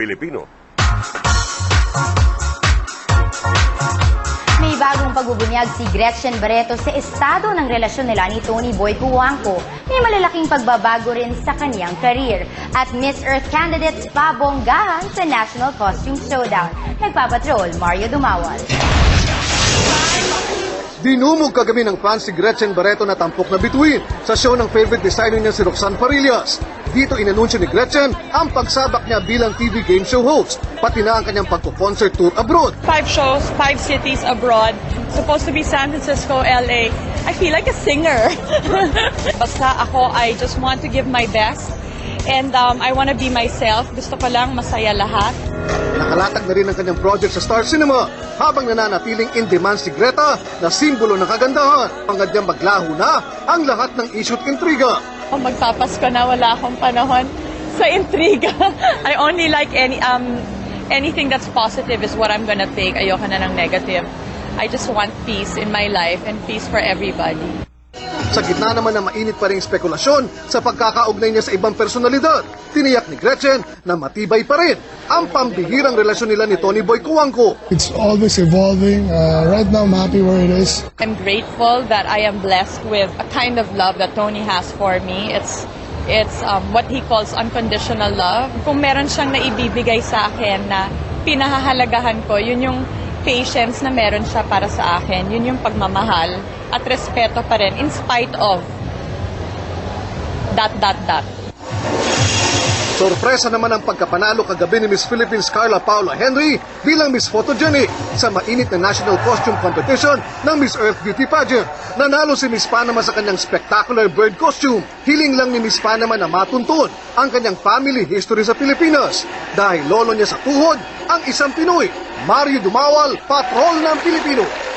Pilipino. May bagong pagbubunyag si Gretchen Barreto sa estado ng relasyon nila ni Tony Boy Cuangco. May malalaking pagbabago rin sa kaniyang career. At Miss Earth candidates pabonggahan sa National Costume Showdown. Nagpapatrol, Mario Dumawal. Dinumog kagabi ng fans si Gretchen Barreto na tampok na bituin sa show ng favorite designer niya si Roxanne Farillas. Dito inanunsyo ni Gretchen ang pagsabak niya bilang TV game show host, pati na ang kanyang pagko-concert tour abroad. 5 shows, 5 cities abroad. Supposed to be San Francisco, LA. I feel like a singer. Basta ako, I just want to give my best. And I want to be myself. Gusto ko lang masaya lahat. Nakalatag na rin ang kanyang project sa Star Cinema habang nananatiling in demand si Greta na simbolo ng kagandahan. Hangad niyang maglaho na ang lahat ng issue at intriga. Magpapasko na, wala akong panahon sa intriga. I only like anything that's positive is what I'm gonna take. Ayoko na ng negative. I just want peace in my life and peace for everybody. Sa gitna naman ng mainit pa ring spekulasyon sa pagkakaugnay niya sa ibang personalidad, tiniyak ni Gretchen na matibay pa rin ang pambihirang relasyon nila ni Tony Boy Cuangco. It's always evolving. Right now, I'm happy where it is. I'm grateful that I am blessed with a kind of love that Tony has for me. It's what he calls unconditional love. Kung meron siyang naibibigay sa akin na pinahahalagahan ko, yun yung patience na meron siya para sa akin. Yun yung pagmamahal at respeto pa rin in spite of ... Sorpresa naman ang pagkapanalo kagabi ni Miss Philippines Carla Paula Henry bilang Miss Photogenic sa mainit na National Costume Competition ng Miss Earth Beauty Pageant. Nanalo si Miss Panama sa kanyang spectacular bird costume. Hiling lang ni Miss Panama na matuntun ang kanyang family history sa Pilipinas dahil lolo niya sa tuhod ang isang Pinoy. Mario Dumawal, Patrol ng Pilipino.